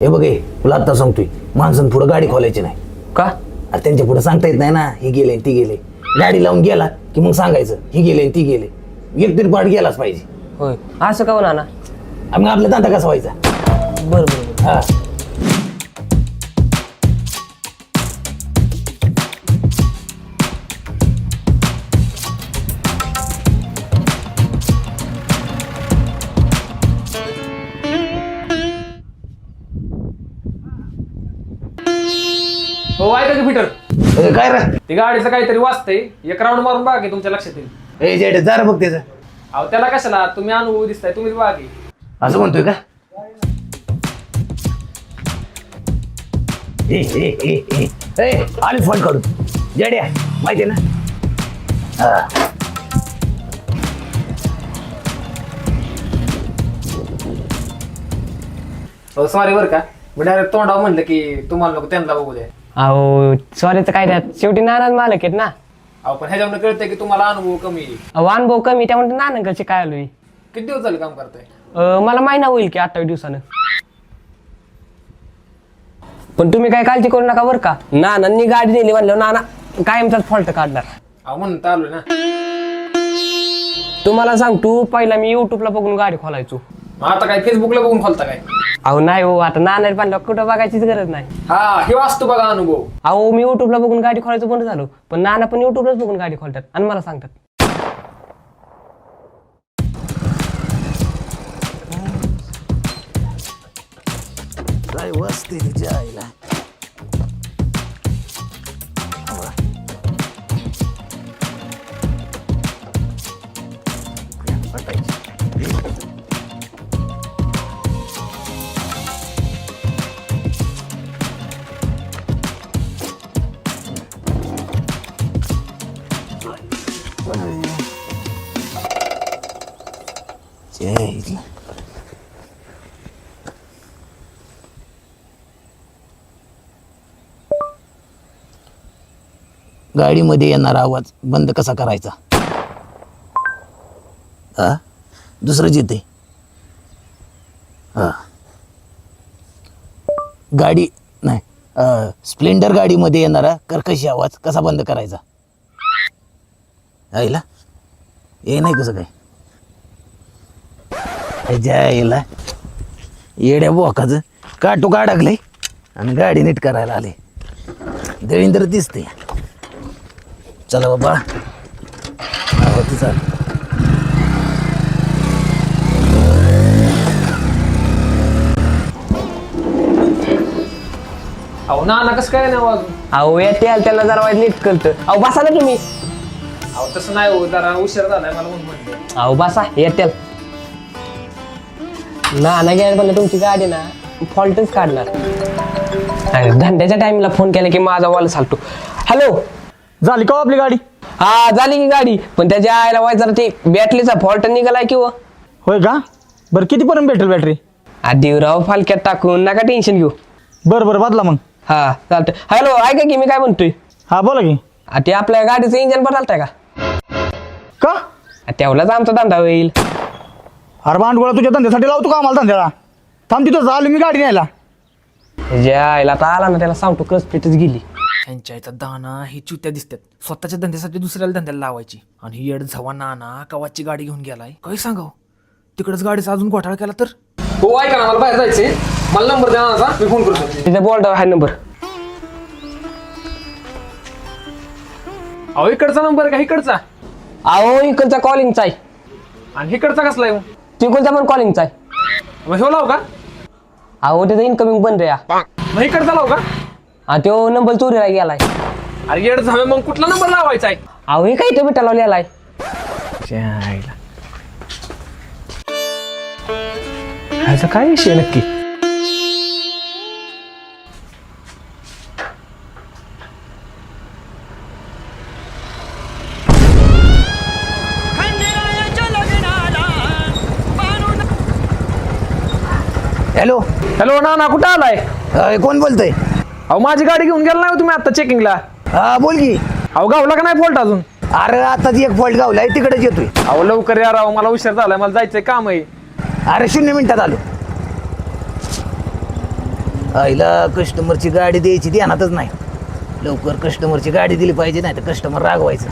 हे बघ, तुला आता सांगतोय, माणसानं पुढे गाडी खोलायची नाही. का? अरे त्यांच्या पुढे सांगता येत नाही ना, ही गेले ती गेले. गाडी लावून गेला की मग सांगायचं ही गेले ती गेले. एक तरी पाठ गेलाच पाहिजे. होय, असं का ना? मग आपला धंदा कसा व्हायचा? बरं बरं. हा, हो ऐका की पीटर, ए, काय रे? ती गाडीचं काहीतरी वाचतंय. एक राऊंड मारून बघा की तुमच्या लक्षात येईल. ए जेड, जरा बघ त्याचं. अहो त्याला कशाला, तुम्ही अनुभव दिसताय, तुम्हीच बघा की. असं म्हणतोय का? आले फोन काढून. जेड्या माहिती आहे ना? हा. सॉरी बरं का, मी डायरेक्ट तोंडावर म्हणलं की तुम्हाला नको त्यांना बघू द्या. अहो सॉरीचं काय त्यात, शेवटी नानाच मालक आहेत ना. अहो पण ह्याच्यावर कळतंय की तुम्हाला अनुभव कमी आहे. अहो अनुभव कमी, त्यामुळे नानांकडचे काय आलोय. किती दिवस झाले काम करताय? मला महिना होईल की 28 दिवसानं. पण तुम्ही काय काळजी करू नका बरं का. नानांनी गाडी नेली म्हणलं नाना कायमचाच फॉल्ट काढणार. अहो म्हणून तर आलोय ना. तुम्हाला सांगतो, पहिला मी युट्यूबला बघून गाडी खोलायचो. मग आता काय फेसबुकला बघून खोलता काय? अहो नाही हो, आता नाना म्हणलं कुठं बघायचीच गरज नाही. हा, हे वाचतो बघा अनुभव. अहो मी युट्यूबला बघून गाडी खोलायचं बंद झालो, पण नाना पण युट्यूबलाच बघून गाडी खोलतात आणि मला सांगतात. काय वाजते तिच्या आईला. गाडीमध्ये येणारा आवाज बंद कसा करायचा? हा, दुसरंच येते. हा, गाडी नाही, स्प्लेंडर गाडीमध्ये येणारा कर्कशी आवाज कसा बंद करायचा? आईला हे नाही कसं काय? यायला येड्या बोकाचं काटू का अडकले आणि गाडी नीट करायला आले. देवेंद्र दिसते. चला बाबा, चाल. अहो ना कसं काय नाही अजून? अहो येते त्याला जरा वाईट नीट कळतं. अहो बसा ना तुम्ही. अहो तसं नाही हो, जरा उशीर झालाय मला म्हणून म्हणलं. अहो बसा येत्याल. नाना घ्यायला म्हणलं तुमची गाडी ना फॉल्टच काढणार. अरे धंद्याच्या टाइमला फोन केला की माझा वॉल चालतो. हॅलो, झाली का आपली गाडी? हा झाली की गाडी, पण त्याच्या आयला वाईट जरा ते बॅटरीचा फॉल्ट निघालाय किंवा. होय का? बरं कितीपर्यंत भेटेल बॅटरी? आदिवराव फालक्यात टाकून नका टेन्शन घेऊ. बरं बरं बदला मग. हा चालतंय. हॅलो ऐका की मी काय म्हणतोय. हा बोला की. ते आपल्या गाडीचं इंजन बदलताय का? का? तेवढाच आमचा धंदा होईल. अरे भांडगोळा तुझ्या धंद्यासाठी लावतो का आम्हाला धंद्याला? थांब तिथं झालं मी गाडी न्यायला. ज्या आईला आता आला ना त्याला सांगतो कसपीटच गेली. ह्यांच्या इथं दाना ही चुत्या दिसतात. स्वतःच्या धंद्यासाठी दुसऱ्याला धंद्याला लावायची. आणि ही येड झवा नाना कवाची गाडी घेऊन गेलाय. काही सांगाव, तिकडच गाडीचा अजून घोटाळा केला तर. हो ऐका ना, मला बाहेर जायचंय. मला नंबर द्या नानाचा, मी फोन करतो. तिचा बोल्ड आहे नंबर. अहो इकडचा नंबर का इकडचा? अहो इकडचा कॉलिंगचा आहे आणि इकडचा कसला आहे? तिकडचा पण कॉलिंगचा आहे. मग ह्यो लाव का? अहो त्याचं इनकमिंग बंद रे. मग इकडचा लाव का? हा तो नंबर चोरीला गेलाय. अरे येड झावे, मग कुठला नंबर लावायचा आहे? अहो हे काय तो भेटायला लिहिलाय. ह्याचा काय विषय नक्की? हॅलो, हॅलो नाना, कुठं आलाय? कोण बोलतोय? अहो माझी गाडी घेऊन गेला नाही तुम्ही आता चेकिंगला? हा बोल की. अहो गावला का नाही फॉल्ट अजून? अरे आता ती एक फॉल्ट गावलाय, तिकडेच येतोय. अहो लवकर या राव, मला उशीर झालाय, मला जायचंय काम आहे. अरे 0 मिनिटात आलो. आईला कस्टमरची गाडी द्यायची ध्यानातच नाही. लवकर कस्टमरची गाडी दिली पाहिजे, नाही तर कस्टमर रागवायचं.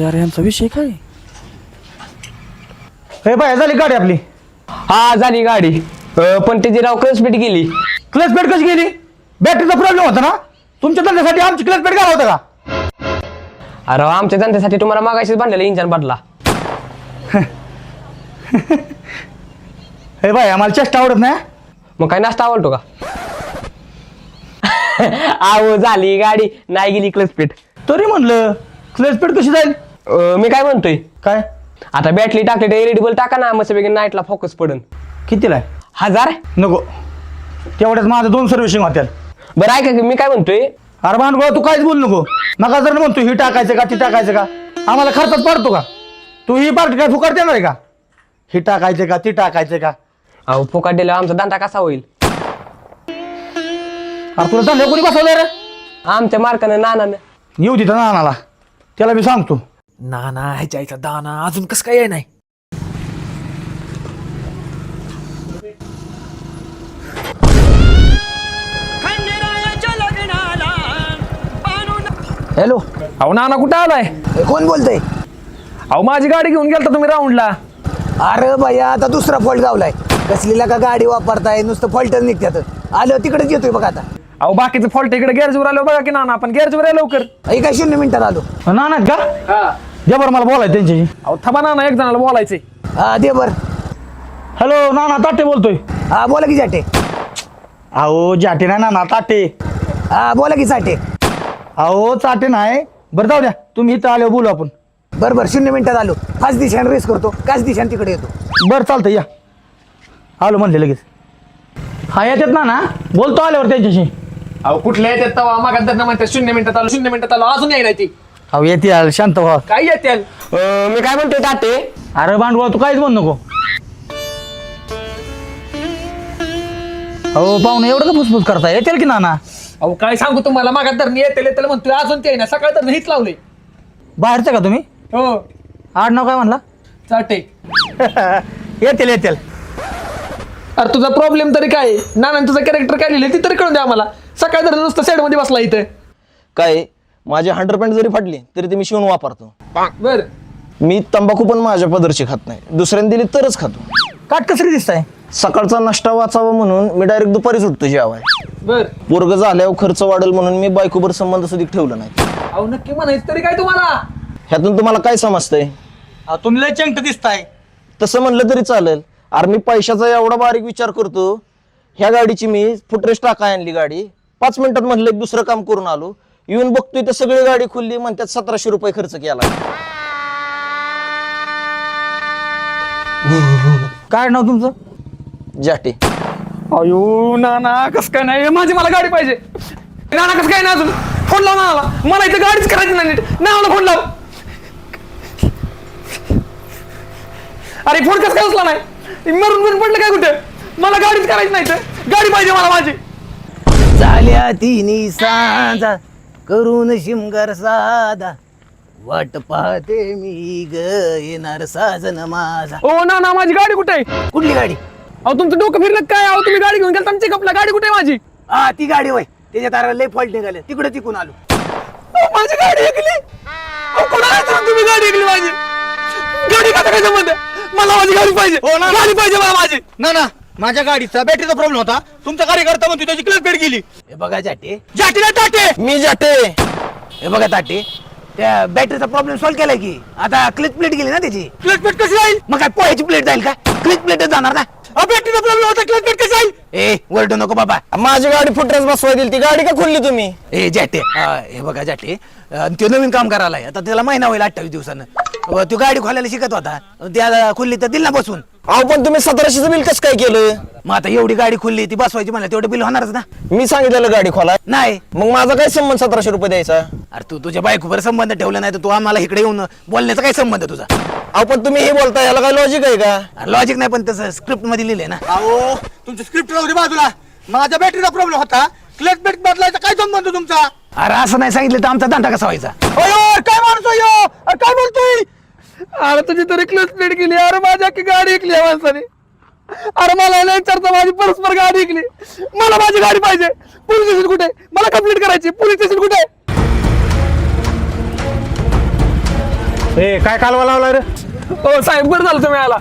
यार यांचा विषय काय? हे बाय झाली गाडी आपली. हा झाली गाडी. पण त्याची राव क्लचपीट गेली. क्लच पेट कशी गेली? बॅटरीचा प्रॉब्लेम होता ना. तुमच्या धंद्यासाठी आमची क्लच पेट घाला होता का? अरे आमच्या धंद्यासाठी तुम्हाला मागाशीच बांधलेलं इंजन बदला. हे बाय आम्हाला चेष्टा आवडत नाही. मग काय नाश्ता आवडतो का? आहो झाली गाडी, नाही गेली क्लचपीट. तरी म्हणलं क्लच पेट कशी जाईल? मी काय म्हणतोय, काय आता बॅटरी टाकली तर एलईडी बल्ब टाका ना, मस्त नाईटला फोकस पडन. कितीला आहे? 1000. नको, तेवढ्याच माझं 2 सर्व्हिसिंग होत्या. बरं ऐका की मी काय म्हणतोय, अरे भांडगोळा तू काहीच बोलू नको. नका जर म्हणतो ही टाकायचं का ती टाकायचं का, आम्हाला खर्चात पडतो का? तू ही पार्टी काय फुकट देणार आहे का? ही टाकायचं का ती टाकायचं का? अहो फुकट दिल्यावर आमचा धंदा कसा होईल? अरे तुला धंदा कोणी बसवलं रे? आमच्या मार्कानं नानानं. येऊ तिथं नानाला, त्याला मी सांगतो. नाना ह्याच्या आईचा दाना अजून कसं काय नाही. हॅलो, अहो नाना कुठं आलाय? कोण बोलतंय? अहो माझी गाडी घेऊन गेलता तुम्ही राऊंडला. अरे भैया आता दुसरा फॉल्ट गावलाय. कसलीला का गाडी वापरताय, नुसतं फॉल्टच निघतात. आलो तिकडेच येतोय बघा आता. अहो बाकीचं फॉल्ट इकडे गॅरेजवर आलो बघा की नाना, आपण गॅरेजवर आहे लवकर. काय 0 मिनिटात आलो. नाना आहेत का? द्या बरं मला बोलायचं त्यांच्याशी. अहो थांबा नाना, एक जणाला बोलायचंय. हा दे बर. हॅलो नाना, ताटे बोलतोय. हा बोला की जाटे. अहो जाटे नाही नाना, ताटे. हा बोला की चाटे. अहो चाटे नाही. बरं जाऊ द्या, तुम्ही इथं आल्यावर बोलू आपण. बरं 0 मिनिटात आलो. 5 दिशाने रेस करतो, 5 दिशाने तिकडे येतो. बरं चालतं, या. आलो म्हणले लगेच. हा येतात ना, बोलतो आल्यावर त्यांच्याशी. अहो कुठल्या येतात तवा मागात धरणं म्हणतात 0 मिनिटात आलो, 0 मिनिटात आलो, अजून याय नाही ती. अहो येते आल, शांत व्हा. काय येते? मी काय म्हणतोय ताते, अरे भांडवळ तू काहीच म्हणू नको. अहो पाहुणे एवढं का फुसफुस करताय? येतील की नाना? अहो काय सांगू तुम्हाला, मागात धरणं येते त्याला म्हणतोय, अजून ते ना सकाळ धरणं हीच लावले. बाहेरचं का तुम्ही? हो आडनाव काय म्हणला? चाटे. येतील येतील. अरे तुझा प्रॉब्लेम तरी काय? नाना तुझं कॅरेक्टर काय लिहिलं ती तरी कळून द्या आम्हाला. सकाळ धरणं नुसतं साईड मध्ये बसला इथं. काय माझी 100% जरी फाटली तरी ती मी शिवून वापरतो. बर मी तंबाखू पण माझ्या पदरची खात नाही, दुसऱ्याने दिली तरच खातो. काटकसरी दिसताय. सकाळचा नाश्ता वाचावा म्हणून मी डायरेक्ट दुपारी सुटतो जेवाय. बर. पोरग झाल्यावर खर्च वाढेल म्हणून मी बायकोबर संबंध सुद्धा ठेवलं नाही. अहो नक्की म्हणायचं तरी काय तुम्हाला? ह्यातून तुम्हाला काय समजतंय? तुम्ही लय चंक दिसताय. तसं म्हणलं तरी चालेल. अरे मी पैशाचा एवढा बारीक विचार करतो. ह्या गाडीची मी फुटरेस टाका आणली गाडी, 5 मिनिटात म्हणलं एक दुसरं काम करून आलो. येऊन बघतोय तर सगळी गाडी खुलली, म्हणतात 1700 रुपये खर्च केला. काय नाव तुमचं? जाटे. अयो नाना कसं काय नाही, माझी मला गाडी पाहिजे. नाना कसं काय नाही, अजून फोन लाव नानाला. मला इथं गाडीच करायची नाही नीट. नानाला फोन लाव. अरे फोन कसं काय उचला नाही? मरून पडलं काय कुठे? मला गाडीच करायची नाही, तर गाडी पाहिजे मला माझी. झाल्या तिन्ही सांजा करून शिमगार साधा, वाट पाहते मी ग येणार साजन माझा. ओ नाना माझी गाडी कुठे आहे? कुठली गाडी? अहो तुमचं डोकं फिरलं काय? अहो तुम्ही गाडी घेऊन गेला तुमची कपला, गाडी कुठे आहे माझी? हा ती गाडी होय, त्याच्या तारा लय फॉल्ट निघाले, तिकडे तिकून आलो. अहो, माझी गाडी ऐकली. कोणाला तुम्ही गाडी ऐकली माझी? गाडी कसं काय संबंध? मला माझी गाडी पाहिजे. गाडी पाहिजे मला माझी. ना माझ्या गाडीचा बॅटरीचा प्रॉब्लेम होता. तुमचा कार्यकर्ता म्हणतो त्याची क्लच पेट गेली. हे बघा जाटे. जाटी नाही ताटे. मी जाटे. हे बघा ताटे, त्या बॅटरीचा प्रॉब्लेम सॉल्व्ह केलाय की. आता क्लिच प्लेट गेली ना त्याची. क्लच पेट कशी जाईल? मग काय पोह्याची प्लेट जाईल का? क्लिच प्लेटच जाणार ना. बॅटरीचा प्रॉब्लेम होता, क्लच पेट कशी जाईल? ए वरडू नको बाबा. माझी गाडी फुटरेस बसवाय दिली, ती गाडी का खोलली तुम्ही? ए जाटे, हे बघा जाटे, तो नवीन काम करायला आहे. आता त्याला महिना होईल 28 दिवसानं. तो गाडी खोलायला शिकत होता, त्या खुल्ली तर दिल ना बसून. अहो पण तुम्ही 1700चं बिल कसं काय केलं? मग आता एवढी गाडी खुल्ली ती बसवायची म्हणलं तेवढं बिल होणारच ना. मी सांगितलेलं गाडी खोला. नाही मग माझा काय संबंध 1700 रुपये द्यायचा? अरे तू तुझ्या बायकोवर संबंध ठेवला नाही तर तू आम्हाला इकडे येऊन बोलण्याचा काय संबंध तुझा? अहो पण तुम्ही हे बोलता याला काय लॉजिक आहे का? लॉजिक नाही पण तसं स्क्रिप्ट मध्ये लिहिलंय ना. अहो तुमची स्क्रिप्ट राहू दे बाजूला. माझ्या बॅटरीचा प्रॉब्लेम होता, क्लच बेट बदलायचा काय संबंध तुमचा? अरे असं नाही सांगितलं तर आमचा धंदा कसा व्हायचा? अयो काय माणूस यो, अरे काय बोलतोय? अरे तुझी तरी क्लच प्लेट गेली. अरे माझ्या की गाडी ऐकली या माणसाने. अरे मला नाही विचारता माझी परस्पर गाडी ऐकली. मला माझी गाडी पाहिजे. पोलीस स्टेशन कुठे? मला कंप्लीट करायची. पोलीस स्टेशन कुठे? ए काय कालवा लावला रे? हो साहेब बरं झालं तुम्ही आला.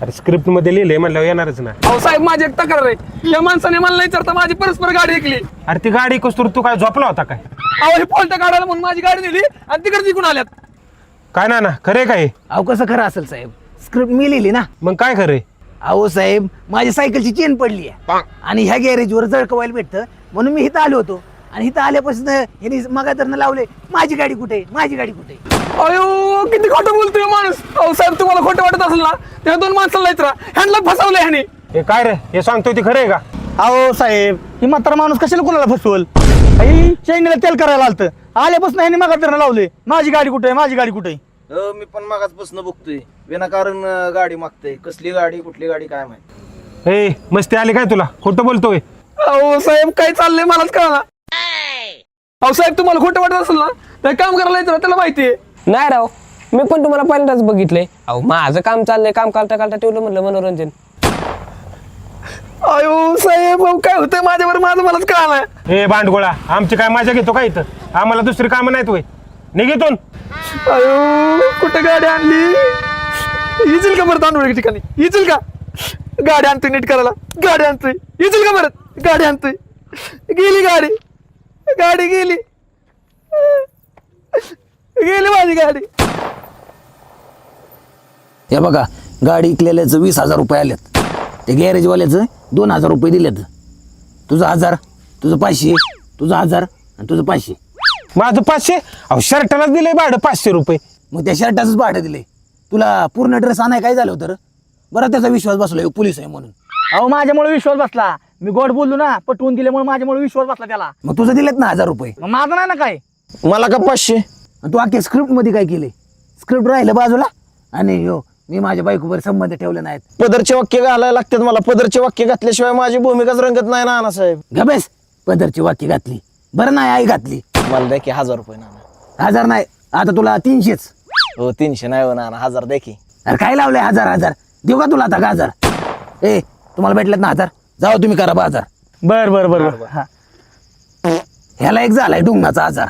अरे स्क्रिप्ट मध्ये लिहिलंय म्हणल्यावर येणारच ना. अहो साहेब माझी एक तक्रार आहे. या माणसाने मला नाही विचारता माझी परस्पर गाडी ऐकली. अरे ती गाडी कस्तूर तू काय झोपला होता काय? अहो हे फॉल्ट काढायला म्हणून माझी गाडी नेली आणि तिकडे जिंकून आल्यात. काय ना खरे काय? अहो कसं खरं असेल साहेब? स्क्रिप्ट मी लिहिली ना. मग काय खरे? अहो साहेब माझी सायकलची चेन पडली आहे आणि ह्या गॅरेजवर जळकवायला भेटतं म्हणून मी इथं आलो होतो. आणि इथं आल्यापासून यांनी मगातरनं लावले माझी गाडी कुठे, माझी गाडी कुठे. अयो किती खोटं बोलतोय माणूस. अहो साहेब तुम्हाला खोटं वाटत असेल ना त्या 2 माणसाला विचारा. ह्यांना फसवलं ह्याने. हे काय रे हे सांगतोय ती खरं आहे का? अहो साहेब ही म्हातारा माणूस कशाला कोणाला फसवल? चैनीला तेल करायला आलतं, आल्यापासून ह्याने मगातरनं लावले माझी गाडी कुठे, माझी गाडी कुठे. मी पण मागासपासून बघतोय विनाकारण गाडी मागतोय. कसली गाडी कुठली गाडी काय माहिती. ए मस्ती आली काय तुला? खोटं बोलतोय. अहो साहेब काय चाललंय मलाच कळना. अहो साहेब तुम्हाला खोटं वाटत असेल ना तर काम करायला विचारा, त्याला माहितीये. नाही राव, मी पण तुम्हाला पहिल्यांदाच बघितलंय. अहो माझं काम चाललंय, काम करता करता ठेवलं म्हणलं मनोरंजन. अयो साहेब अहो, काय होतंय माझ्यावर माझं मलाच कळना. ए भांडगोळा आमची काय मजा घेतो का इथं? आम्हाला दुसरी कामं नाहीत होय. निघितून अयो कुठे गाडी आणली? येतील का बरं तांदूळ ठिकाणी? येतील का? गाडी आणतोय नीट करायला. गाडी आणतोय. येतील का बरं? गाडी आणतोय. गेली गाडी. गाडी गेली. गेली माझी गाडी. हे बघा गाडी विकलेल्याचं 20,000 रुपये आलेत. ते गॅरेजवाल्याचं 2,000 रुपये दिलेत. तुझं 1000, तुझं 500, तुझं 1000 आणि तुझं 500. माझं 500? अहो शर्टालाच दिलंय भाडं 500 रुपये. मग त्या शर्टाचंच भाडं दिले. तुला पूर्ण ड्रेस आणाय काय झालं होतं रे? बरं त्याचा विश्वास बसला पोलीस आहे म्हणून. अहो माझ्यामुळे विश्वास बसला, मी गोड बोललो ना, पटवून दिल्यामुळे माझ्यामुळे विश्वास बसला त्याला. मग तुझं दिलेत ना 1000 रुपये. मग माझं नाही ना काय. मला का 500? आणि तू अख्ख्या स्क्रिप्ट मध्ये काय केले? स्क्रिप्ट राहिलं बाजूला आणि हो मी माझ्या बायकोवर संबंध ठेवले नाहीत. पदरचे वाक्य घालायला लागतात मला. पदरचे वाक्य घातल्याशिवाय माझी भूमिकाच रंगत नाही ना साहेब. गबेस पदरची वाक्य घातली. बरं नाही आई घातली. मला द्या की 1000 रुपये नाना. 1000 नाही आता तुला 300च. हो 300 नाही हो नाना, 1000 द्या की. अरे काय लावलंय 1000 देऊ का तुला आता का 1000? ए तुम्हाला भेटलेत ना 1000, जाऊ तुम्ही करा 1000. बर बर बर बर. हा ह्याला एक झालाय डुंगणाचा 1000.